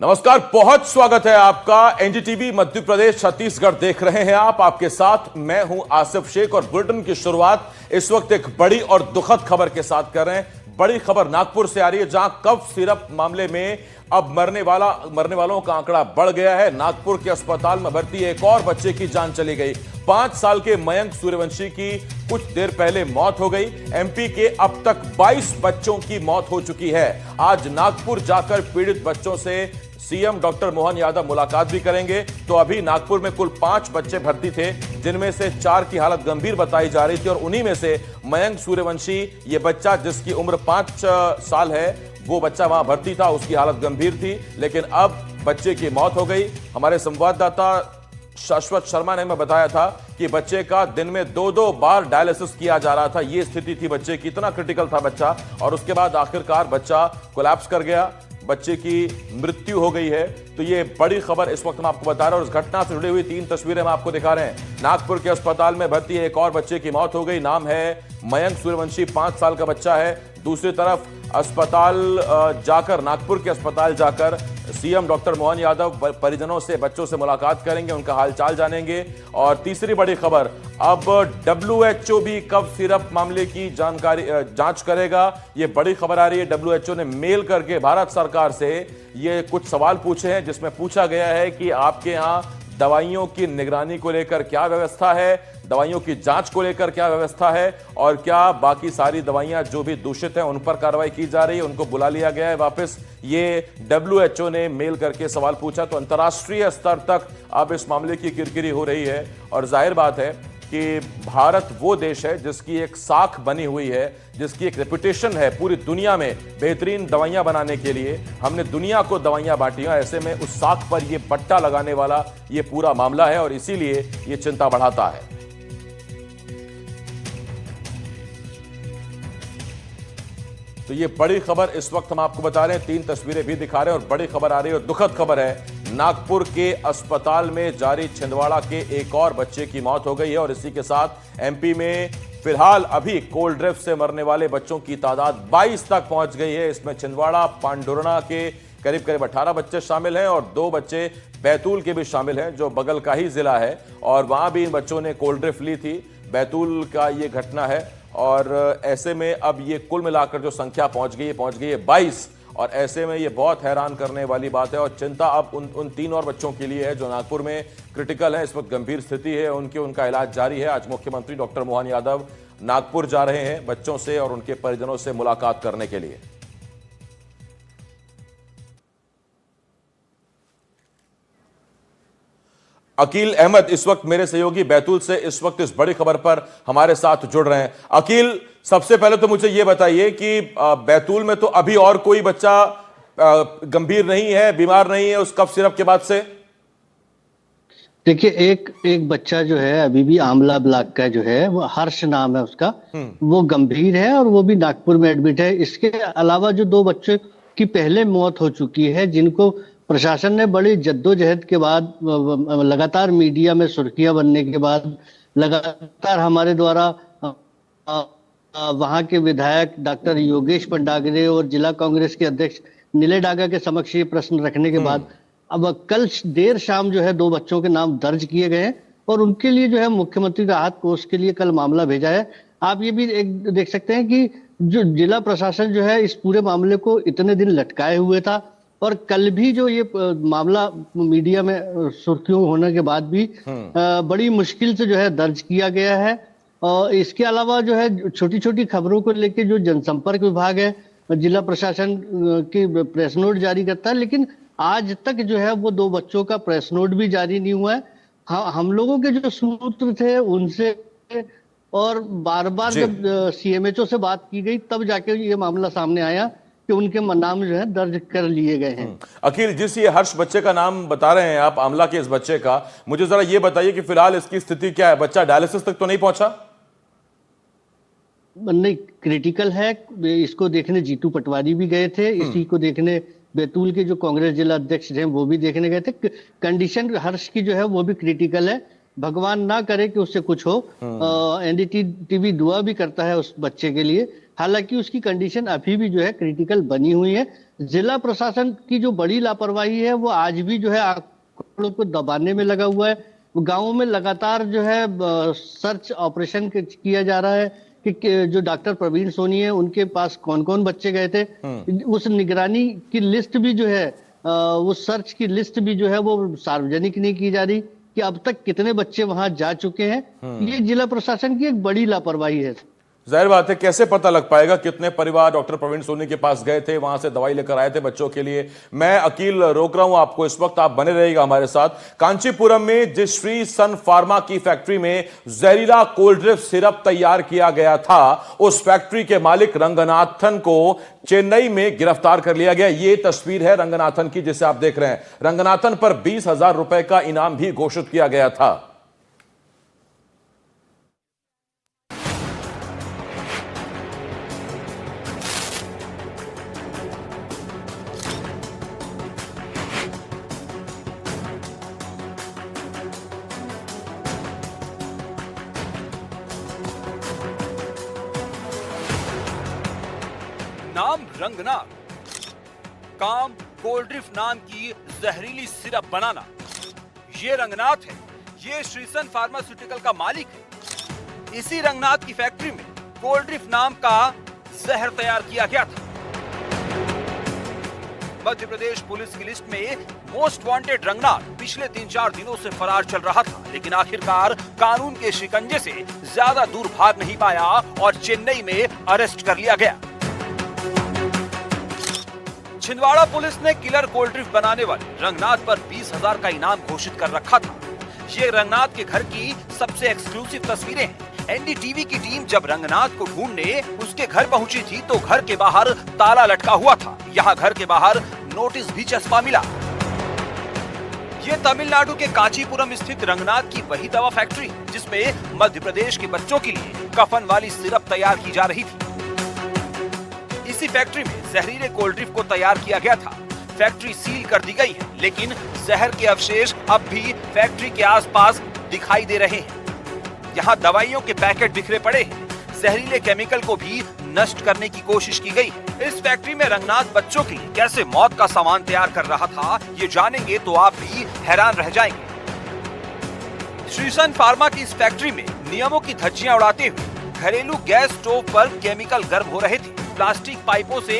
नमस्कार, बहुत स्वागत है आपका। एनडीटीवी मध्य प्रदेश छत्तीसगढ़ देख रहे हैं आप। आपके साथ मैं हूं आसिफ शेख और बुलेटिन की शुरुआत इस वक्त एक बड़ी और दुखद खबर के साथ कर रहे हैं। बड़ी खबर नागपुर से आ रही है, जहां कफ सिरप मामले में अब मरने वालों का आंकड़ा बढ़ गया है। नागपुर के अस्पताल में भर्ती एक और बच्चे की जान चली गई। 5 साल के मयंक सूर्यवंशी की कुछ देर पहले मौत हो गई। एमपी के अब तक 22 बच्चों की मौत हो चुकी है। आज नागपुर जाकर पीड़ित बच्चों से सीएम डॉक्टर मोहन यादव मुलाकात भी करेंगे। तो अभी नागपुर में कुल 5 बच्चे भर्ती थे, जिनमें से 4 की हालत गंभीर बताई जा रही थी और उन्हीं में से मयंक सूर्यवंशी, ये बच्चा जिसकी उम्र 5 साल है, वो बच्चा वहां भर्ती था, उसकी हालत गंभीर थी। लेकिन अब बच्चे की मौत हो गई। हमारे संवाददाता शाश्वत शर्मा ने हमें बताया था कि बच्चे का दिन में 2-2 बार डायलिसिस किया जा रहा था। ये स्थिति थी बच्चे की, इतना क्रिटिकल था बच्चा। और उसके बाद आखिरकार बच्चा कोलैप्स कर गया, बच्चे की मृत्यु हो गई है। तो ये बड़ी खबर इस वक्त हम आपको बता रहे हैं और इस घटना से जुड़ी हुई 3 तस्वीरें हम आपको दिखा रहे हैं। नागपुर के अस्पताल में भर्ती एक और बच्चे की मौत हो गई। नाम है मयंक सूर्यवंशी, 5 साल का बच्चा है। दूसरी तरफ नागपुर के अस्पताल जाकर सीएम डॉक्टर मोहन यादव परिजनों से, बच्चों से मुलाकात करेंगे, उनका हालचाल जानेंगे। और तीसरी बड़ी खबर, अब WHO भी कफ सिरप मामले की जांच करेगा। ये बड़ी खबर आ रही है। WHO ने मेल करके भारत सरकार से ये कुछ सवाल पूछे हैं, जिसमें पूछा गया है कि आपके यहां दवाइयों की निगरानी को लेकर क्या व्यवस्था है, दवाइयों की जांच को लेकर क्या व्यवस्था है, और क्या बाकी सारी दवाइयां जो भी दूषित हैं उन पर कार्रवाई की जा रही है। उनको बुला लिया गया है वापस। ये WHO ने मेल करके सवाल पूछा। तो अंतर्राष्ट्रीय स्तर तक अब इस मामले की किरकिरी हो रही है। और जाहिर बात है कि भारत वो देश है जिसकी एक साख बनी हुई है, जिसकी एक रेपुटेशन है पूरी दुनिया में बेहतरीन दवाइयां बनाने के लिए। हमने दुनिया को दवाइयां बांटी हैं, ऐसे में उस साख पर ये पट्टा लगाने वाला ये पूरा मामला है और इसीलिए ये चिंता बढ़ाता है। तो ये बड़ी खबर इस वक्त हम आपको बता रहे हैं, 3 तस्वीरें भी दिखा रहे हैं और बड़ी खबर आ रही है और दुखद खबर है। नागपुर के अस्पताल में जारी छिंदवाड़ा के एक और बच्चे की मौत हो गई है और इसी के साथ एमपी में फिलहाल अभी कोल्ड ड्रिफ्ट से मरने वाले बच्चों की तादाद 22 तक पहुंच गई है। इसमें छिंदवाड़ा, पांडुरना के करीब 18 बच्चे शामिल हैं और 2 बच्चे बैतूल के भी शामिल हैं, जो बगल का ही जिला है। और वहां भी इन बच्चों ने कोल्ड ड्रिफ्ट ली थी। बैतूल का ये घटना है और ऐसे में अब ये कुल मिलाकर जो संख्या पहुंच गई है 22। और ऐसे में ये बहुत हैरान करने वाली बात है और चिंता अब उन 3 और बच्चों के लिए है जो नागपुर में क्रिटिकल है, इस वक्त गंभीर स्थिति है उनका इलाज जारी है। आज मुख्यमंत्री डॉक्टर मोहन यादव नागपुर जा रहे हैं बच्चों से और उनके परिजनों से मुलाकात करने के लिए। अकील अहमद इस वक्त मेरे सहयोगी बैतूल से इस वक्त इस बड़ी खबर पर हमारे साथ जुड़ रहे हैं। अकील, सबसे पहले तो मुझे यह बताइए कि बैतूल में तो अभी और कोई बच्चा गंभीर नहीं है, बीमार नहीं है उस कफ सिरप के बाद से? देखिए, एक बच्चा जो है अभी भी आमला ब्लॉक का जो है, वो हर्ष नाम है उसका, वो गंभीर है और वो भी नागपुर में एडमिट है। इसके अलावा जो 2 बच्चों की पहले मौत हो चुकी है, जिनको प्रशासन ने बड़ी जद्दोजहद के बाद, लगातार मीडिया में सुर्खियां बनने के बाद, लगातार हमारे द्वारा वहां के विधायक डॉक्टर योगेश पंडागरे और जिला कांग्रेस के अध्यक्ष नीले डागा के समक्ष ये प्रश्न रखने के बाद अब कल देर शाम जो है 2 बच्चों के नाम दर्ज किए गए हैं और उनके लिए जो है मुख्यमंत्री राहत कोष के लिए कल मामला भेजा है। आप ये भी देख सकते हैं कि जो जिला प्रशासन जो है इस पूरे मामले को इतने दिन लटकाए हुए था और कल भी जो ये मामला मीडिया में सुर्खियों होने के बाद भी बड़ी मुश्किल से जो है दर्ज किया गया है। और इसके अलावा जो है छोटी छोटी खबरों को लेकर जो जनसंपर्क विभाग है, जिला प्रशासन की प्रेस नोट जारी करता है, लेकिन आज तक जो है वो 2 बच्चों का प्रेस नोट भी जारी नहीं हुआ है। हम लोगों के जो सूत्र थे उनसे और बार बार जब CMHO से बात की गई तब जाके ये मामला सामने आया कि उनके नाम जो है दर्ज कर लिए गए हैं। अखिल, जिस ये हर्ष बच्चे का नाम बता रहे हैं आप, आमला के इस बच्चे का, मुझे जरा ये बताइए कि फिलहाल इसकी स्थिति क्या है? बच्चा डायलिसिस तक तो नहीं पहुंचा? नहीं, क्रिटिकल है। इसको देखने जीतू पटवारी भी गए थे, इसी को देखने बैतूल के जो कांग्रेस जिला अध्यक्ष थे वो भी देखने गए थे। कंडीशन हर्ष की जो है वो भी क्रिटिकल है। भगवान ना करे कि उससे कुछ हो। NDTV दुआ भी करता है उस बच्चे के लिए। हालांकि उसकी कंडीशन अभी भी जो है क्रिटिकल बनी हुई है। जिला प्रशासन की जो बड़ी लापरवाही है वो आज भी जो है आंकड़ों को दबाने में लगा हुआ है। गांवों में लगातार जो है सर्च ऑपरेशन किया जा रहा है कि जो डॉक्टर प्रवीण सोनी है उनके पास कौन कौन बच्चे गए थे। उस निगरानी की लिस्ट भी जो है वो सर्च की लिस्ट भी जो है वो सार्वजनिक नहीं की जा रही कि अब तक कितने बच्चे वहां जा चुके हैं। ये जिला प्रशासन की एक बड़ी लापरवाही है। जाहिर बात है, कैसे पता लग पाएगा कितने परिवार डॉक्टर प्रवीण सोनी के पास गए थे, वहां से दवाई लेकर आए थे बच्चों के लिए। मैं अकील रोक रहा हूं आपको इस वक्त, आप बने रहिएगा हमारे साथ। कांचीपुरम में जिस श्री सन फार्मा की फैक्ट्री में जहरीला कोल्ड ड्रिंक सिरप तैयार किया गया था, उस फैक्ट्री के मालिक रंगनाथन को चेन्नई में गिरफ्तार कर लिया गया। यह तस्वीर है रंगनाथन की जिसे आप देख रहे हैं। रंगनाथन पर 20,000 रुपए का इनाम भी घोषित किया गया था। नाम रंगनाथ, काम कोल्ड ड्रिंक नाम की जहरीली सिरप बनाना। ये रंगनाथ है, ये श्रीसन फार्मास्यूटिकल का मालिक है। इसी रंगनाथ की फैक्ट्री में कोल्ड ड्रिंक नाम का जहर तैयार किया गया था। मध्य प्रदेश पुलिस की लिस्ट में मोस्ट वांटेड रंगनाथ पिछले 3-4 दिनों से फरार चल रहा था, लेकिन आखिरकार कानून के शिकंजे से ज्यादा दूर भाग नहीं पाया और चेन्नई में अरेस्ट कर लिया गया। छिंदवाड़ा पुलिस ने किलर कोल्ड ड्रिंक बनाने वाले रंगनाथ पर 20,000 का इनाम घोषित कर रखा था। ये रंगनाथ के घर की सबसे एक्सक्लूसिव तस्वीरें हैं। एनडीटीवी की टीम जब रंगनाथ को ढूंढने उसके घर पहुंची थी तो घर के बाहर ताला लटका हुआ था। यहाँ घर के बाहर नोटिस भी चस्पा मिला। ये तमिलनाडु के कांचीपुरम स्थित रंगनाथ की वही दवा फैक्ट्री जिसमें मध्य प्रदेश के बच्चों के लिए कफन वाली सिरप तैयार की जा रही थी। इसी फैक्ट्री में जहरीले कोल्ड ड्रिंक को तैयार किया गया था। फैक्ट्री सील कर दी गई है, लेकिन जहर के अवशेष अब भी फैक्ट्री के आसपास दिखाई दे रहे हैं। यहाँ दवाइयों के पैकेट बिखरे पड़े हैं। जहरीले केमिकल को भी नष्ट करने की कोशिश की गई है। इस फैक्ट्री में रंगनाथ बच्चों के लिए कैसे मौत का सामान तैयार कर रहा था, ये जानेंगे तो आप भी हैरान रह जाएंगे। श्रीसन फार्मा की इस फैक्ट्री में नियमों की धज्जियां उड़ाते हुए घरेलू गैस स्टोव पर केमिकल गर्म हो रहे थे। प्लास्टिक पाइपों से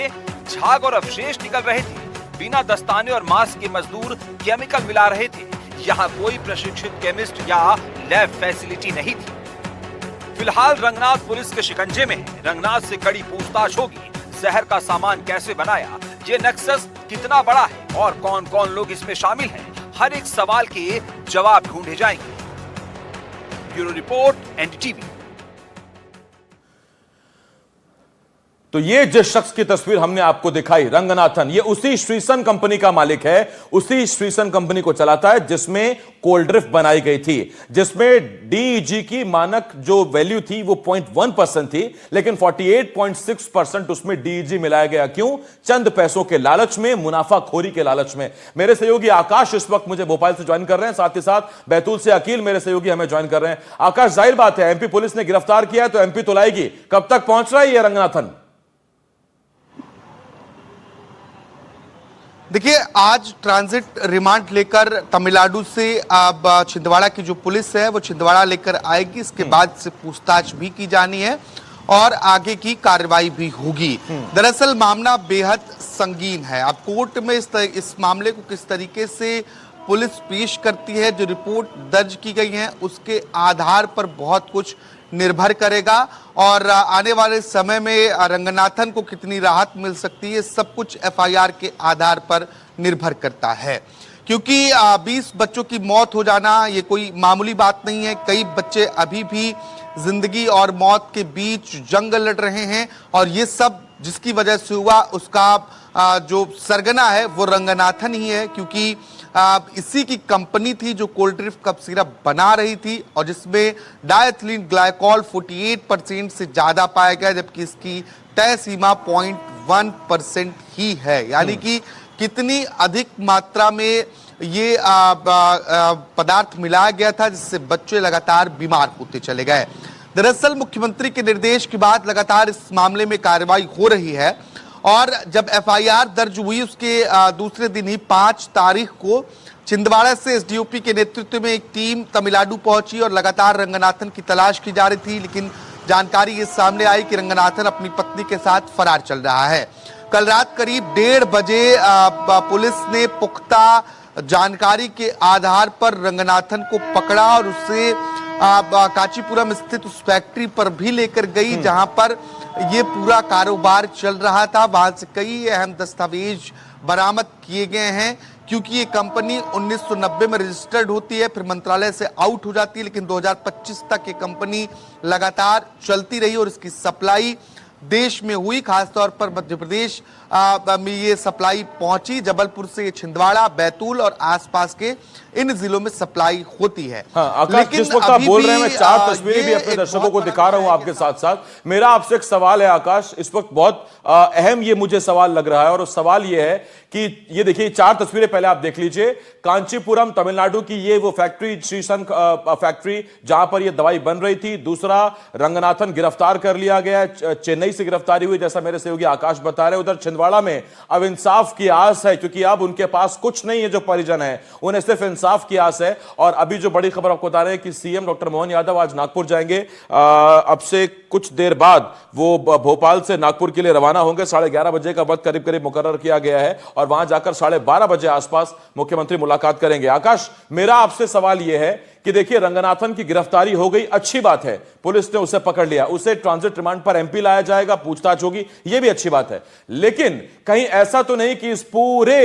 झाग और अवशेष निकल रहे थे। बिना दस्ताने और मास्क के मजदूर केमिकल मिला रहे थे। यहाँ कोई प्रशिक्षित केमिस्ट या लैब फैसिलिटी नहीं थी। फिलहाल रंगनाथ पुलिस के शिकंजे में है। रंगनाथ से कड़ी पूछताछ होगी। जहर का सामान कैसे बनाया, ये नेक्सस कितना बड़ा है और कौन कौन लोग इसमें शामिल हैं, हर एक सवाल के जवाब ढूंढे जाएंगे। Bureau report, NDTV. तो ये जिस शख्स की तस्वीर हमने आपको दिखाई, रंगनाथन, ये उसी श्रीसन कंपनी का मालिक है, उसी श्रीसन कंपनी को चलाता है जिसमें कोल्ड ड्रिंक बनाई गई थी, जिसमें डीईजी की मानक जो वैल्यू थी वो 0.1% थी, लेकिन 48.6% उसमें डीईजी मिलाया गया। क्यों? चंद पैसों के लालच में, मुनाफाखोरी के लालच में। मेरे सहयोगी आकाश इस वक्त मुझे भोपाल से ज्वाइन कर रहे हैं, साथ ही साथ बैतूल से अकील मेरे सहयोगी हमें ज्वाइन कर रहे हैं। आकाश, जाहिर बात है एमपी पुलिस ने गिरफ्तार किया तो एमपी तो लाएगी, कब तक पहुंच रहा है ये रंगनाथन? देखिए, आज ट्रांजिट रिमांड लेकर तमिलनाडु से अब छिंदवाड़ा की जो पुलिस है वो छिंदवाड़ा लेकर आएगी। इसके बाद से पूछताछ भी की जानी है और आगे की कार्रवाई भी होगी। दरअसल मामला बेहद संगीन है। अब कोर्ट में इस मामले को किस तरीके से पुलिस पेश करती है, जो रिपोर्ट दर्ज की गई है उसके आधार पर बहुत कुछ निर्भर करेगा और आने वाले समय में रंगनाथन को कितनी राहत मिल सकती है, सब कुछ एफआईआर के आधार पर निर्भर करता है। क्योंकि 20 बच्चों की मौत हो जाना ये कोई मामूली बात नहीं है। कई बच्चे अभी भी जिंदगी और मौत के बीच जंग लड़ रहे हैं और ये सब जिसकी वजह से हुआ उसका जो सरगना है वो रंगनाथन ही है। क्योंकि इसी की कंपनी थी जो कोल्ड ड्रिंक कप सिरप बना रही थी और जिसमें डायथिलीन ग्लाइकॉल 48% से ज्यादा पाया गया, जबकि इसकी तय सीमा 0.1% ही है। यानी कि कितनी अधिक मात्रा में ये पदार्थ मिलाया गया था जिससे बच्चे लगातार बीमार होते चले गए। दरअसल मुख्यमंत्री के निर्देश के बाद लगातार इस मामले में कार्रवाई हो रही है और जब एफआईआर दर्ज हुई उसके दूसरे दिन ही 5 तारीख को छिंदवाड़ा से एसडीओपी के नेतृत्व में एक टीम तमिलनाडु पहुंची और लगातार रंगनाथन की तलाश की जा रही थी, लेकिन जानकारी ये सामने आई कि रंगनाथन अपनी पत्नी के साथ फरार चल रहा है। कल रात करीब 1:30 बजे पुलिस ने पुख्ता जानकारी के आधार पर रंगनाथन को पकड़ा और उससे कांचीपुरम स्थित उस फैक्ट्री पर भी लेकर गई जहां पर ये पूरा कारोबार चल रहा था। वहां से कई अहम दस्तावेज बरामद किए गए हैं, क्योंकि ये कंपनी 1990 में रजिस्टर्ड होती है, फिर मंत्रालय से आउट हो जाती है, लेकिन 2025 तक ये कंपनी लगातार चलती रही और इसकी सप्लाई देश में हुई। खासतौर पर मध्य प्रदेश में ये सप्लाई पहुंची। जबलपुर से छिंदवाड़ा, बैतूल और आसपास के इन जिलों में सप्लाई होती है। हाँ, आकाश, जिस वक्त आप बोल रहे हैं, मैं 4 तस्वीरें भी अपने दर्शकों को दिखा रहा हूं आपके साथ साथ। मेरा आपसे एक सवाल है आकाश, इस वक्त बहुत अहम ये मुझे सवाल लग रहा है, और सवाल ये है कि ये देखिए 4 तस्वीरें पहले आप देख लीजिए। कांचीपुरम तमिलनाडु की ये वो फैक्ट्री, श्रीसन फैक्ट्री, जहां पर ये दवाई बन रही थी। दूसरा, रंगनाथन गिरफ्तार कर लिया गया, चेन्नई से गिरफ्तारी हुई, जैसा मेरे सहयोगी आकाश बता रहे। उधर छिंदवाड़ा में अब इंसाफ की आस है, क्योंकि अब उनके पास कुछ नहीं है, जो परिजन है उन्हें सिर्फ इंसाफ की आस है। और अभी जो बड़ी खबर आपको बता रहे हैं कि सीएम डॉक्टर मोहन यादव आज नागपुर जाएंगे। अब से कुछ देर बाद वो भोपाल से नागपुर के लिए रवाना होंगे। 11:30 बजे का वक्त करीब करीब मुकर्रर किया गया है, और वहां जाकर 12:30 बजे आसपास मुख्यमंत्री मुलाकात करेंगे। आकाश, मेरा आपसे सवाल यह है कि देखिए, रंगनाथन की गिरफ्तारी हो गई, अच्छी बात है, पुलिस ने उसे पकड़ लिया, उसे ट्रांजिट रिमांड पर एमपी लाया जाएगा, पूछताछ होगी, यह भी अच्छी बात है। लेकिन कहीं ऐसा तो नहीं कि इस पूरे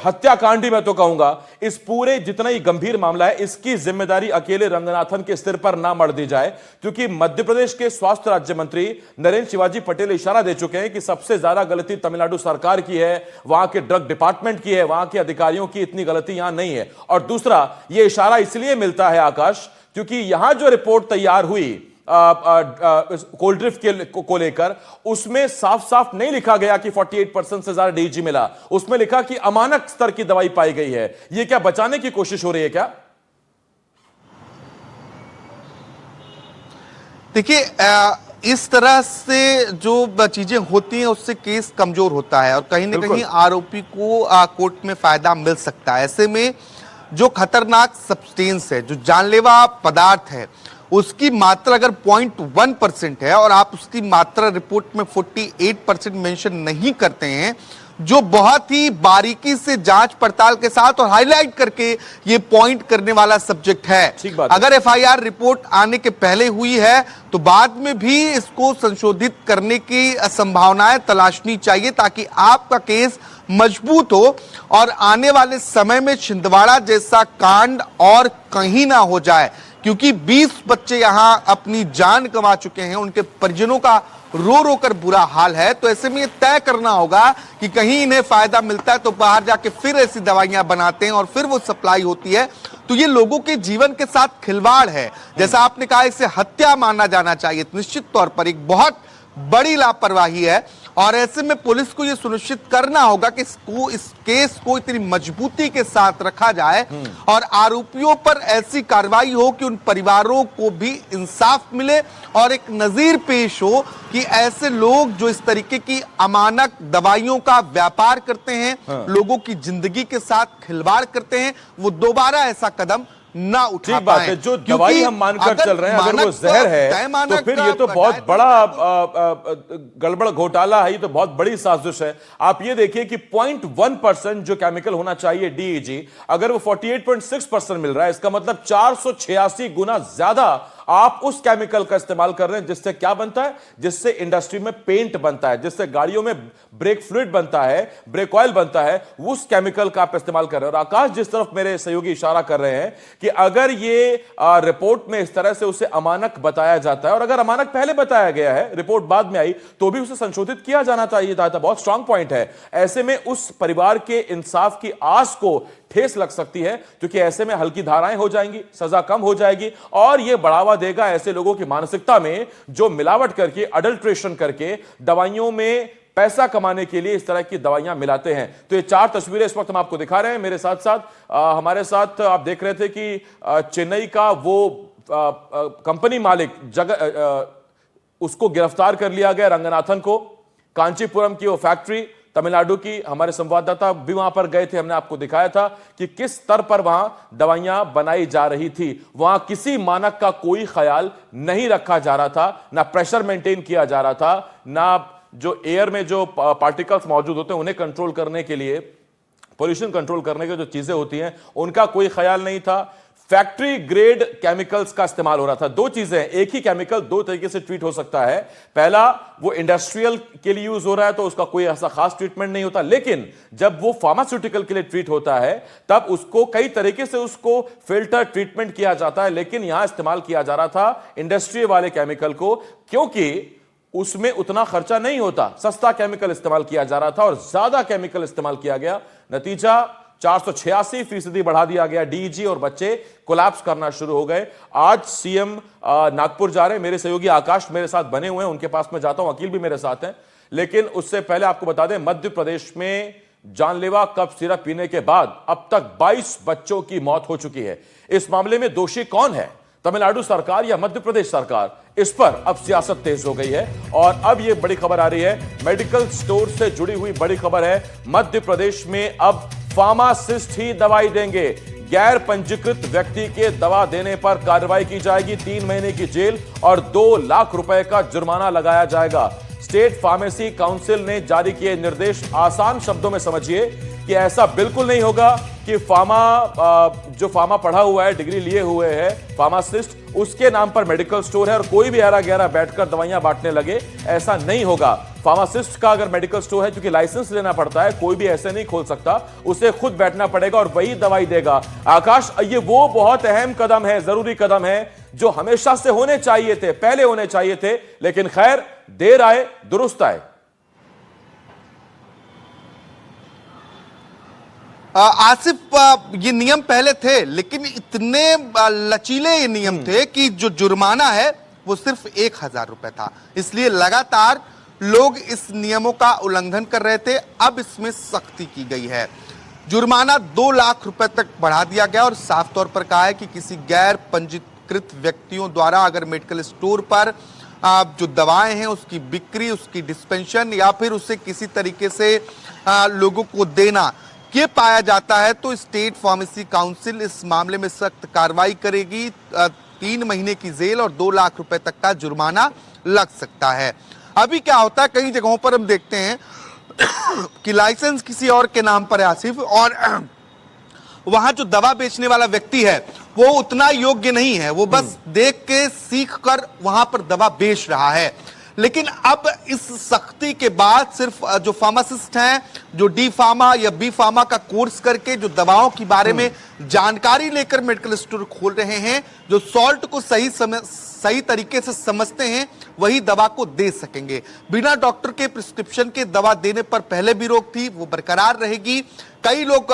हत्याकांड ही, मैं तो कहूंगा, इस पूरे जितना ही गंभीर मामला है, इसकी जिम्मेदारी अकेले रंगनाथन के सिर पर ना मढ़ दी जाए? क्योंकि मध्य प्रदेश के स्वास्थ्य राज्य मंत्री नरेंद्र शिवाजी पटेल इशारा दे चुके हैं कि सबसे ज्यादा गलती तमिलनाडु सरकार की है, वहां के ड्रग डिपार्टमेंट की है, वहां के अधिकारियों की इतनी गलती यहां नहीं है। और दूसरा, यह इशारा इसलिए मिलता है आकाश, क्योंकि यहां जो रिपोर्ट तैयार हुई कोल्ड ड्रिफ्ट को लेकर, उसमें साफ साफ नहीं लिखा गया कि 48% से ज्यादा डीजी मिला, उसमें लिखा कि अमानक स्तर की दवाई पाई गई है। यह क्या बचाने की कोशिश हो रही है क्या? देखिए, इस तरह से जो चीजें होती हैं उससे केस कमजोर होता है और कहीं ना कहीं आरोपी को कोर्ट में फायदा मिल सकता है। ऐसे में जो खतरनाक सब्सटेंस है, जो जानलेवा पदार्थ है, उसकी मात्रा अगर 0.1% है और आप उसकी मात्रा रिपोर्ट में 48% मेंशन नहीं करते हैं, जो बहुत ही बारीकी से जांच पड़ताल के साथ और हाईलाइट करके ये पॉइंट करने वाला सब्जेक्ट है। अगर एफआईआर रिपोर्ट आने के पहले हुई है तो बाद में भी इसको संशोधित करने की संभावनाएं तलाशनी चाहिए, ताकि आपका केस मजबूत हो और आने वाले समय में छिंदवाड़ा जैसा कांड और कहीं ना हो जाए। क्योंकि 20 बच्चे यहां अपनी जान गंवा चुके हैं, उनके परिजनों का रो रो कर बुरा हाल है। तो ऐसे में ये तय करना होगा कि कहीं इन्हें फायदा मिलता है तो बाहर जाके फिर ऐसी दवाइयां बनाते हैं और फिर वो सप्लाई होती है। तो ये लोगों के जीवन के साथ खिलवाड़ है। जैसा आपने कहा, इसे हत्या माना जाना चाहिए। निश्चित तौर पर एक बहुत बड़ी लापरवाही है और ऐसे में पुलिस को यह सुनिश्चित करना होगा कि इस केस को इतनी मजबूती के साथ रखा जाए और आरोपियों पर ऐसी कार्रवाई हो कि उन परिवारों को भी इंसाफ मिले और एक नजीर पेश हो कि ऐसे लोग जो इस तरीके की अमानक दवाइयों का व्यापार करते हैं, लोगों की जिंदगी के साथ खिलवाड़ करते हैं, वो दोबारा ऐसा कदम ना उठा पाए। जो दवाई हम मानकर चल रहे हैं, अगर वो जहर है तो फिर ये तो बहुत बड़ा गड़बड़ घोटाला है, ये तो बहुत बड़ी साजिश है। आप ये देखिए कि 0.1% जो केमिकल होना चाहिए डीईजी, अगर वो 48.6% मिल रहा है, इसका मतलब 486 गुना ज्यादा आप उस केमिकल का इस्तेमाल कर रहे हैं, जिससे क्या बनता है, जिससे इंडस्ट्री में पेंट बनता है, जिससे गाड़ियों में ब्रेक फ्लूइड बनता है, ब्रेक ऑयल बनता है, उस केमिकल का आप इस्तेमाल कर रहे हैं। और आकाश, जिस तरफ मेरे सहयोगी इशारा कर रहे हैं कि अगर ये रिपोर्ट में इस तरह से उसे अमानक बताया जाता है, और अगर अमानक पहले बताया गया है, रिपोर्ट बाद में आई, तो भी उसे संशोधित किया जाना चाहिए था। बहुत स्ट्रांग पॉइंट है। ऐसे में उस परिवार के इंसाफ की आस को ठेस लग सकती है, क्योंकि ऐसे में हल्की धाराएं हो जाएंगी, सजा कम हो जाएगी, और यह बढ़ावा देगा ऐसे लोगों की मानसिकता में जो मिलावट करके, अडल्ट्रेशन करके दवाइयों में पैसा कमाने के लिए इस तरह की दवाइयां मिलाते हैं। तो ये 4 तस्वीरें इस वक्त हम आपको दिखा रहे हैं। मेरे साथ साथ हमारे साथ आप देख रहे थे कि चेन्नई का वो कंपनी मालिक उसको गिरफ्तार कर लिया गया, रंगनाथन को। कांचीपुरम की वो फैक्ट्री तमिलनाडु की, हमारे संवाददाता भी वहां पर गए थे, हमने आपको दिखाया था कि किस स्तर पर वहां दवाइयां बनाई जा रही थी। वहां किसी मानक का कोई ख्याल नहीं रखा जा रहा था, ना प्रेशर मेंटेन किया जा रहा था, ना जो एयर में जो पार्टिकल्स मौजूद होते हैं उन्हें कंट्रोल करने के लिए, पोल्यूशन कंट्रोल करने की जो चीजें होती हैं उनका कोई ख्याल नहीं था। फैक्ट्री ग्रेड केमिकल्स का इस्तेमाल हो रहा था। दो चीजें, एक ही केमिकल दो तरीके से ट्रीट हो सकता है। पहला, वो इंडस्ट्रियल के लिए यूज हो रहा है तो उसका कोई ऐसा खास ट्रीटमेंट नहीं होता, लेकिन जब वो फार्मास्यूटिकल के लिए ट्रीट होता है तब उसको कई तरीके से उसको फिल्टर ट्रीटमेंट किया जाता है। लेकिन यहां इस्तेमाल किया जा रहा था इंडस्ट्री वाले केमिकल को, क्योंकि उसमें उतना खर्चा नहीं होता, सस्ता केमिकल इस्तेमाल किया जा रहा था और ज्यादा केमिकल इस्तेमाल किया गया। नतीजा 486% बढ़ा दिया गया डीईजी और बच्चे कोलैप्स करना शुरू हो गए। आज सीएम नागपुर जा रहे हैं, मेरे सहयोगी आकाश मेरे साथ बने हुए हैं, उनके पास मैं जाता हूं, अकील भी मेरे साथ हैं। लेकिन उससे पहले आपको बता दें, मध्य प्रदेश में जानलेवा कफ सिरप पीने के बाद अब तक 22 बच्चों की मौत हो चुकी है। इस मामले में दोषी कौन है, तमिलनाडु सरकार या मध्य प्रदेश सरकार? इस पर अब सियासत तेज हो गई है और अब यह बड़ी खबर आ रही है, मेडिकल स्टोर से जुड़ी हुई बड़ी खबर है। मध्य प्रदेश में अब फार्मासिस्ट ही दवाई देंगे। गैर पंजीकृत व्यक्ति के दवा देने पर कार्रवाई की जाएगी। 3 महीने की जेल और 2 लाख रुपए का जुर्माना लगाया जाएगा। स्टेट फार्मेसी काउंसिल ने जारी किए निर्देश। आसान शब्दों में समझिए कि ऐसा बिल्कुल नहीं होगा कि जो फार्मा पढ़ा हुआ है, डिग्री लिए हुए है फार्मासिस्ट, उसके नाम पर मेडिकल स्टोर है और कोई भी ऐरा गैरा बैठकर दवाइयां बांटने लगे, ऐसा नहीं होगा। फार्मासिस्ट का अगर मेडिकल स्टोर है, क्योंकि लाइसेंस लेना पड़ता है, कोई भी ऐसे नहीं खोल सकता, उसे खुद बैठना पड़ेगा और वही दवाई देगा। आकाश, ये वो बहुत अहम कदम है, जरूरी कदम है जो हमेशा से होने चाहिए थे, पहले होने चाहिए थे, लेकिन खैर देर आए दुरुस्त आए। आसिफ, ये नियम पहले थे लेकिन इतने लचीले ये नियम थे कि जो जुर्माना है वो सिर्फ 1,000 रुपए था। इसलिए लगातार लोग इस नियमों का उल्लंघन कर रहे थे। अब इसमें सख्ती की गई है, जुर्माना 2 लाख रुपए तक बढ़ा दिया गया और साफ तौर पर कहा है कि किसी गैर पंजीकृत व्यक्तियों द्वारा अगर मेडिकल स्टोर पर जो दवाएं हैं उसकी बिक्री, उसकी डिस्पेंशन या फिर उसे किसी तरीके से लोगों को देना ये पाया जाता है तो स्टेट फार्मेसी काउंसिल इस मामले में सख्त कार्रवाई करेगी। 3 महीने की जेल और 2 लाख रुपए तक का जुर्माना लग सकता है। अभी क्या होता है, कई जगहों पर हम देखते हैं कि लाइसेंस किसी और के नाम पर है आसिफ, और वहां जो दवा बेचने वाला व्यक्ति है वो उतना योग्य नहीं है, वो बस देख के सीख कर वहां पर दवा बेच रहा है। लेकिन अब इस सख्ती के बाद सिर्फ जो फार्मासिस्ट हैं, जो डी फार्मा या बी फार्मा का कोर्स करके जो दवाओं के बारे में जानकारी लेकर मेडिकल स्टोर खोल रहे हैं, जो सॉल्ट को सही तरीके से समझते हैं, वही दवा को दे सकेंगे। बिना डॉक्टर के प्रिस्क्रिप्शन के दवा देने पर पहले भी रोक थी, वो बरकरार रहेगी। कई लोग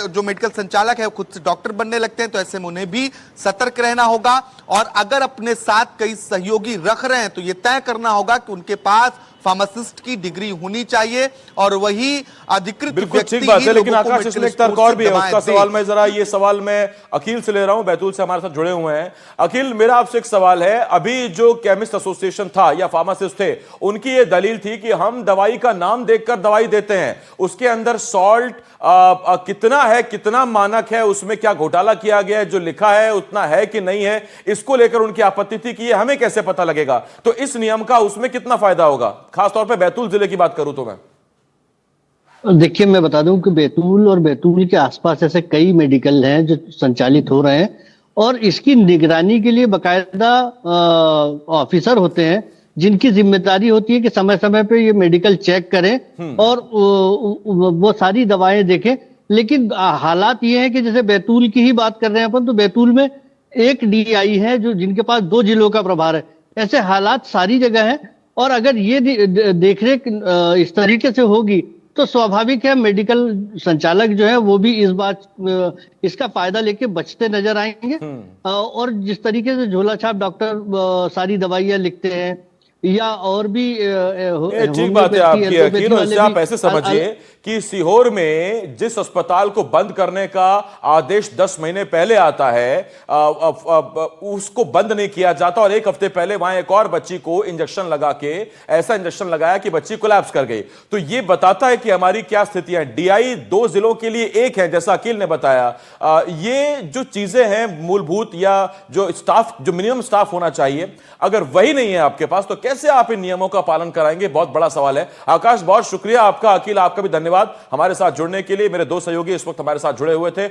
जो मेडिकल संचालक है वो खुद से डॉक्टर बनने लगते हैं, तो ऐसे में उन्हें भी सतर्क रहना होगा और अगर अपने साथ कई सहयोगी रख रहे हैं तो यह तय करना होगा कि उनके पास फार्मासिस्ट की डिग्री होनी चाहिए और वही अधिकृत व्यक्ति ठीक बात है। लेकिन आकाश, इसमें एक तर्क और भी है, उसका सवाल मैं जरा ये सवाल मैं अखिल से ले रहा हूं, बैतूल से हमारे साथ जुड़े हुए हैं। अखिल, मेरा आपसे एक सवाल है, अभी जो केमिस्ट एसोसिएशन था या फार्मासिस्ट थे, उनकी ये दलील थी कि हम दवाई का नाम देखकर दवाई देते हैं, उसके अंदर सॉल्ट कितना है, कितना मानक है, उसमें क्या घोटाला किया गया है, जो लिखा है उतना है कि नहीं है, इसको लेकर उनकी आपत्ति थी कि ये हमें कैसे पता लगेगा। तो इस नियम का उसमें कितना फायदा होगा, खासतौर पे बैतूल जिले की बात करूं तो मैं? देखिए, मैं बता दूं कि बैतूल और बैतूल के आसपास ऐसे कई मेडिकल हैं जो संचालित हो रहे हैं और इसकी निगरानी के लिए बाकायदा ऑफिसर होते हैं जिनकी जिम्मेदारी होती है कि समय समय पे ये मेडिकल चेक करें और वो सारी दवाएं देखें। लेकिन हालात ये है कि जैसे बैतूल की ही बात कर रहे हैं अपन, तो बैतूल में एक डीआई है जो जिनके पास 2 जिलों का प्रभार है। ऐसे हालात सारी जगह है और अगर ये देखरेख इस तरीके से होगी तो स्वाभाविक है मेडिकल संचालक जो है वो भी इसका फायदा लेके बचते नजर आएंगे। और जिस तरीके से झोला छाप डॉक्टर सारी दवाइयां लिखते हैं या और भी ये ठीक बात है आपकी यकीन, और इससे आप ऐसे समझिए कि सीहोर में जिस अस्पताल को बंद करने का आदेश 10 महीने पहले आता है, उसको बंद नहीं किया जाता, और एक हफ्ते पहले वहां एक और बच्ची को इंजेक्शन लगा के, ऐसा इंजेक्शन लगाया कि बच्ची कोलैप्स कर गई। तो ये बताता है कि हमारी क्या स्थितियां हैं। डीआई 2 जिलों के लिए एक है, जैसा अकील ने बताया। ये जो चीजें हैं मूलभूत, या जो स्टाफ, जो मिनिमम स्टाफ होना चाहिए, अगर वही नहीं है आपके पास, तो कैसे आप इन नियमों का पालन कराएंगे? बहुत बड़ा सवाल है। आकाश, बहुत शुक्रिया आपका। अकील, आपका भी धन्यवाद हमारे साथ जुड़ने के लिए। मेरे 2 सहयोगी इस वक्त हमारे साथ जुड़े हुए थे।